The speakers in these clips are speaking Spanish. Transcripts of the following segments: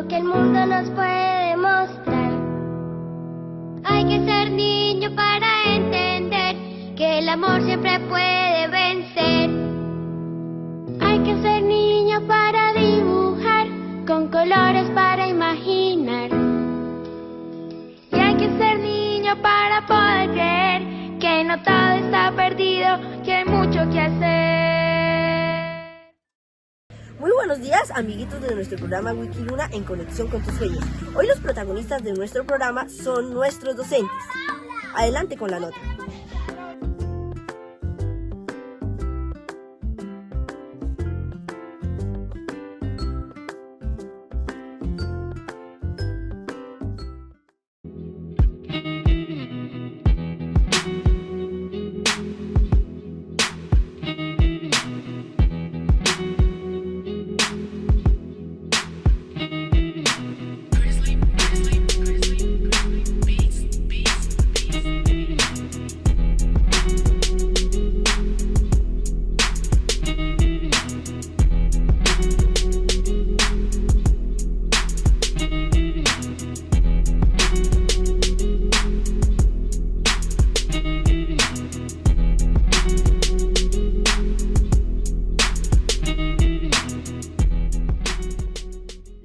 que el mundo nos puede mostrar. Hay que ser niño para entender que el amor siempre puede vencer. Hay que ser niño para dibujar, con colores para imaginar. Y hay que ser niño para poder creer que no todo está perdido, que hay mucho que hacer. Muy buenos días, amiguitos de nuestro programa Wikiluna en Conexión con tus sueños. Hoy los protagonistas de nuestro programa son nuestros docentes. Adelante con la nota.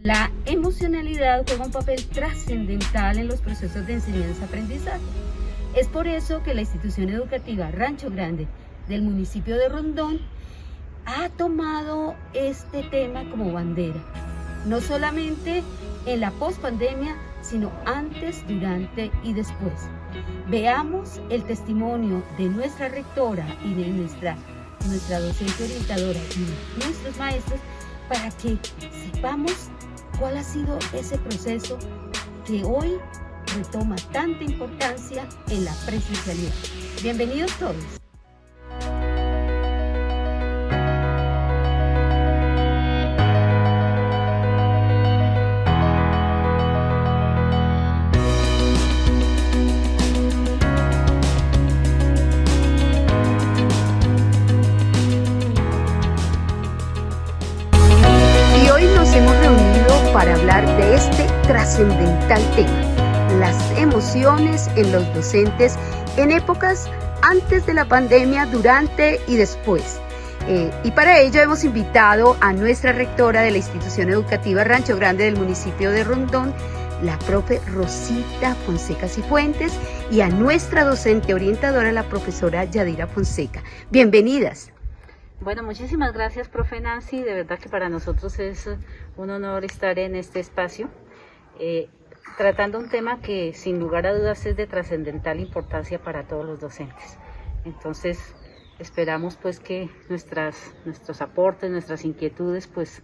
La emocionalidad juega un papel trascendental en los procesos de enseñanza-aprendizaje. Es por eso que la institución educativa Rancho Grande del municipio de Rondón ha tomado este tema como bandera, no solamente en la pospandemia, sino antes, durante y después. Veamos el testimonio de nuestra rectora y de nuestra docente orientadora y nuestros maestros para que sepamos cuál ha sido ese proceso que hoy retoma tanta importancia en la presencialidad. Bienvenidos todos. Y hoy nos hemos reunido para hablar de este trascendental tema, las emociones en los docentes en épocas antes de la pandemia, durante y después. Y para ello hemos invitado a nuestra rectora de la institución educativa Rancho Grande del municipio de Rondón, la profe Rosita Fonseca Cifuentes, y a nuestra docente orientadora, la profesora Yadira Fonseca. Bienvenidas. Bueno, muchísimas gracias, profe Nancy. De verdad que para nosotros es un honor estar en este espacio, tratando un tema que sin lugar a dudas es de trascendental importancia para todos los docentes. Entonces, esperamos pues que nuestros aportes, nuestras inquietudes pues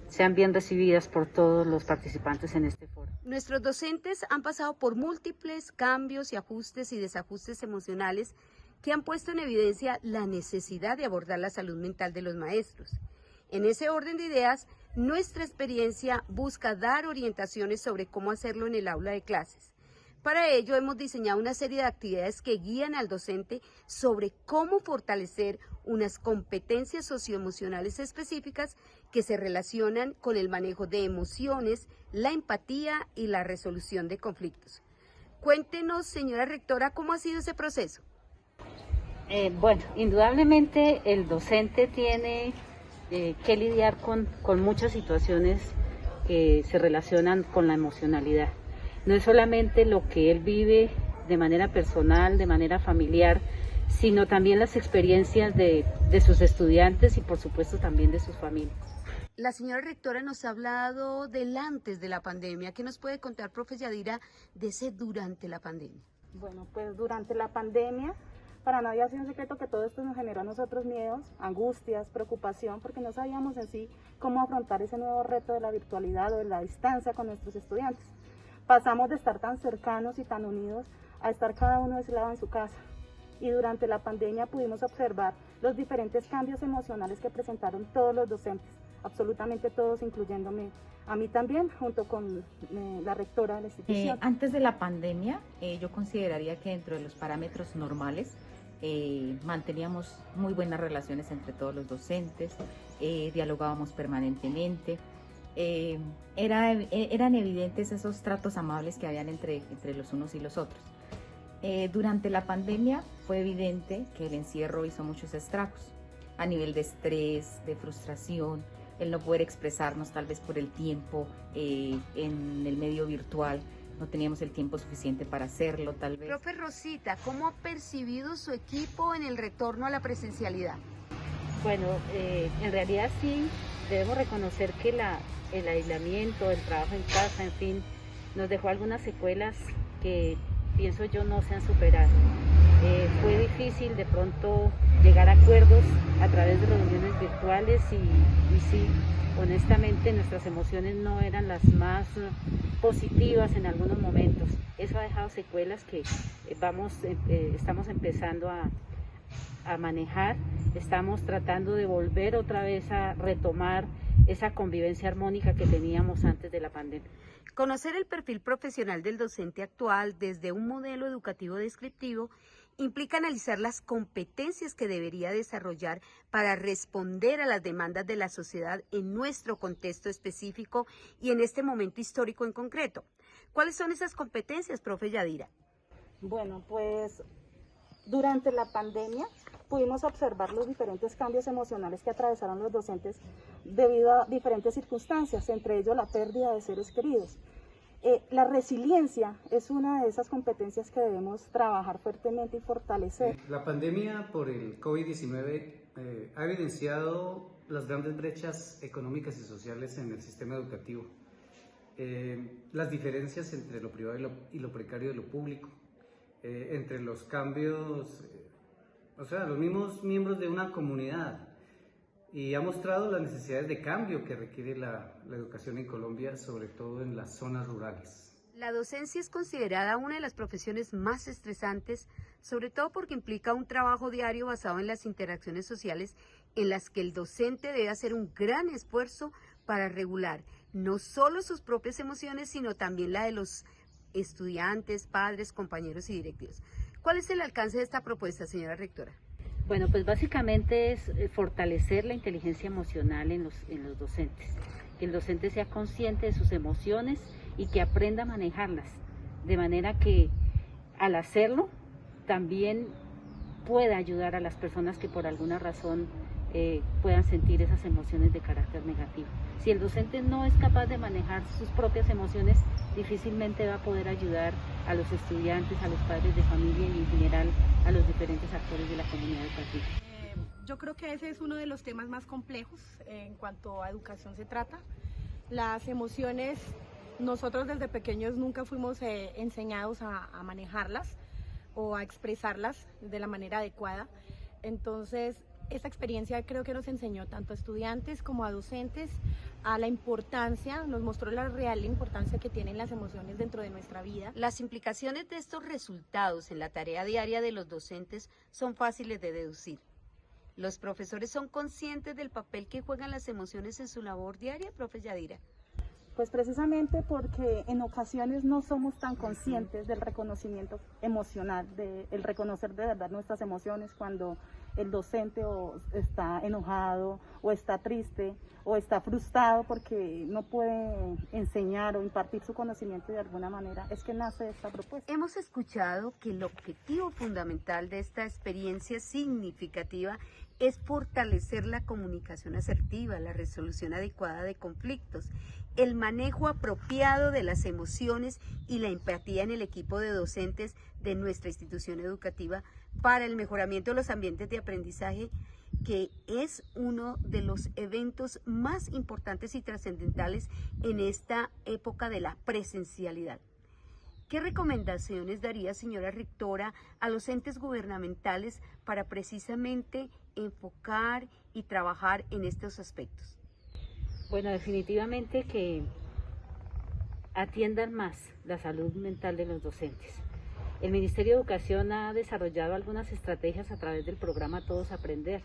sean bien recibidas por todos los participantes en este foro. Nuestros docentes han pasado por múltiples cambios y ajustes y desajustes emocionales que han puesto en evidencia la necesidad de abordar la salud mental de los maestros. En ese orden de ideas, nuestra experiencia busca dar orientaciones sobre cómo hacerlo en el aula de clases. Para ello hemos diseñado una serie de actividades que guían al docente sobre cómo fortalecer unas competencias socioemocionales específicas que se relacionan con el manejo de emociones, la empatía y la resolución de conflictos. Cuéntenos, señora rectora, ¿cómo ha sido ese proceso? Bueno, indudablemente el docente tiene que lidiar con muchas situaciones que se relacionan con la emocionalidad. No es solamente lo que él vive de manera personal, de manera familiar, sino también las experiencias de sus estudiantes y por supuesto también de sus familias. La señora rectora nos ha hablado del antes de la pandemia. ¿Qué nos puede contar, profe Yadira, de ese durante la pandemia? Bueno, pues durante la pandemia, para nadie ha sido un secreto que todo esto nos generó a nosotros miedos, angustias, preocupación, porque no sabíamos en sí cómo afrontar ese nuevo reto de la virtualidad o de la distancia con nuestros estudiantes. Pasamos de estar tan cercanos y tan unidos a estar cada uno de ese lado en su casa. Y durante la pandemia pudimos observar los diferentes cambios emocionales que presentaron todos los docentes, absolutamente todos, incluyéndome a mí también, junto con la rectora de la institución. Antes de la pandemia, yo consideraría que dentro de los parámetros normales, manteníamos muy buenas relaciones entre todos los docentes, dialogábamos permanentemente, eran evidentes esos tratos amables que habían entre los unos y los otros. Durante la pandemia fue evidente que el encierro hizo muchos estragos a nivel de estrés, de frustración, el no poder expresarnos tal vez por el tiempo en el medio virtual. No teníamos el tiempo suficiente para hacerlo, tal vez. Profe Rosita, ¿cómo ha percibido su equipo en el retorno a la presencialidad? Bueno, en realidad sí, debemos reconocer que el aislamiento, el trabajo en casa, en fin, nos dejó algunas secuelas que pienso yo no se han superado. Fue difícil de pronto llegar a acuerdos a través de reuniones virtuales y sí, honestamente nuestras emociones no eran las más positivas en algunos momentos. Eso ha dejado secuelas que estamos empezando a manejar, estamos tratando de volver otra vez a retomar esa convivencia armónica que teníamos antes de la pandemia. Conocer el perfil profesional del docente actual desde un modelo educativo descriptivo implica analizar las competencias que debería desarrollar para responder a las demandas de la sociedad en nuestro contexto específico y en este momento histórico en concreto. ¿Cuáles son esas competencias, profe Yadira? Bueno, pues durante la pandemia pudimos observar los diferentes cambios emocionales que atravesaron los docentes debido a diferentes circunstancias, entre ellos la pérdida de seres queridos. La resiliencia es una de esas competencias que debemos trabajar fuertemente y fortalecer. La pandemia por el COVID-19 ha evidenciado las grandes brechas económicas y sociales en el sistema educativo, las diferencias entre lo privado y lo precario de lo público, entre los cambios, los mismos miembros de una comunidad, y ha mostrado las necesidades de cambio que requiere la educación en Colombia, sobre todo en las zonas rurales. La docencia es considerada una de las profesiones más estresantes, sobre todo porque implica un trabajo diario basado en las interacciones sociales en las que el docente debe hacer un gran esfuerzo para regular no solo sus propias emociones, sino también la de los estudiantes, padres, compañeros y directivos. ¿Cuál es el alcance de esta propuesta, señora rectora? Bueno, pues básicamente es fortalecer la inteligencia emocional en los docentes, que el docente sea consciente de sus emociones y que aprenda a manejarlas, de manera que al hacerlo también pueda ayudar a las personas que por alguna razón puedan sentir esas emociones de carácter negativo. Si el docente no es capaz de manejar sus propias emociones, difícilmente va a poder ayudar a los estudiantes, a los padres de familia y en general a los diferentes actores de la comunidad educativa. Yo creo que ese es uno de los temas más complejos en cuanto a educación se trata. Las emociones, nosotros desde pequeños nunca fuimos enseñados a manejarlas o a expresarlas de la manera adecuada. Entonces, esta experiencia creo que nos enseñó tanto a estudiantes como a docentes a la importancia, nos mostró la real importancia que tienen las emociones dentro de nuestra vida. Las implicaciones de estos resultados en la tarea diaria de los docentes son fáciles de deducir. ¿Los profesores son conscientes del papel que juegan las emociones en su labor diaria, profe Yadira? Pues precisamente porque en ocasiones no somos tan conscientes del reconocimiento emocional, del reconocer de verdad nuestras emociones cuando el docente o está enojado o está triste o está frustrado porque no puede enseñar o impartir su conocimiento de alguna manera. Es que nace esta propuesta. Hemos escuchado que el objetivo fundamental de esta experiencia significativa es fortalecer la comunicación asertiva, la resolución adecuada de conflictos, el manejo apropiado de las emociones y la empatía en el equipo de docentes de nuestra institución educativa para el mejoramiento de los ambientes de aprendizaje, que es uno de los eventos más importantes y trascendentales en esta época de la presencialidad. ¿Qué recomendaciones daría, señora rectora, a los entes gubernamentales para precisamente enfocar y trabajar en estos aspectos? Bueno, definitivamente que atiendan más la salud mental de los docentes. El Ministerio de Educación ha desarrollado algunas estrategias a través del programa Todos Aprender.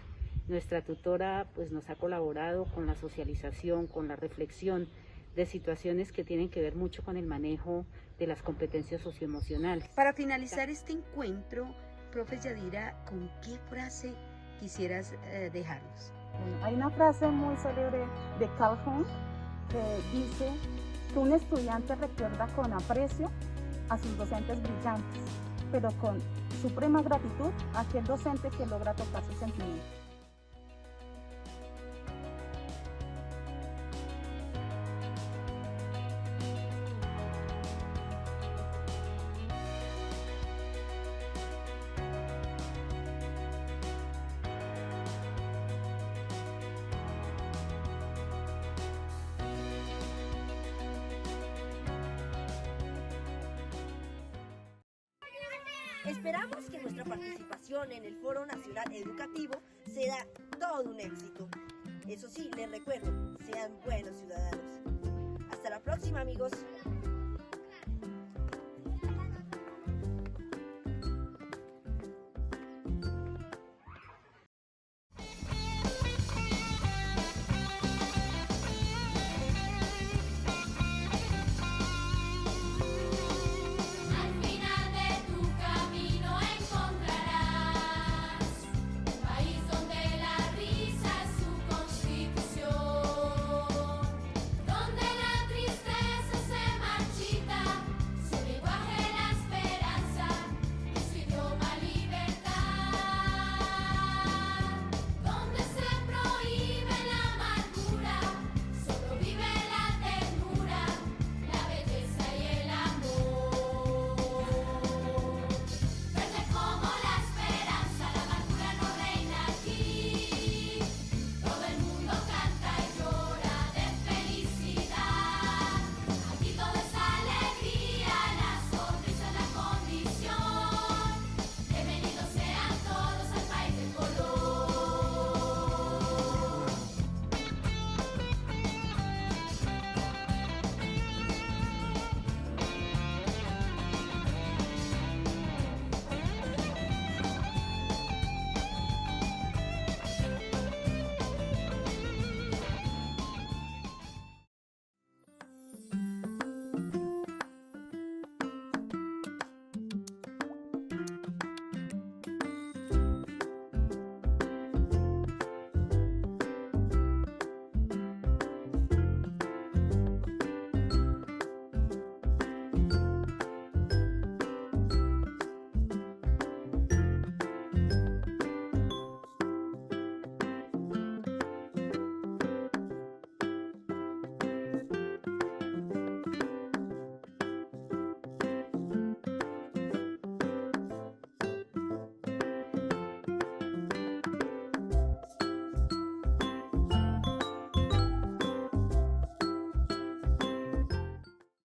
Nuestra tutora pues nos ha colaborado con la socialización, con la reflexión de situaciones que tienen que ver mucho con el manejo de las competencias socioemocionales. Para finalizar este encuentro, profe Yadira, ¿con qué frase quisieras dejarnos? Bueno, hay una frase muy célebre de Carl Jung que dice que un estudiante recuerda con aprecio a sus docentes brillantes, pero con suprema gratitud a aquel docente que logra tocar sus sentimientos. Esperamos que nuestra participación en el Foro Nacional Educativo sea todo un éxito. Eso sí, les recuerdo, sean buenos ciudadanos. Hasta la próxima, amigos.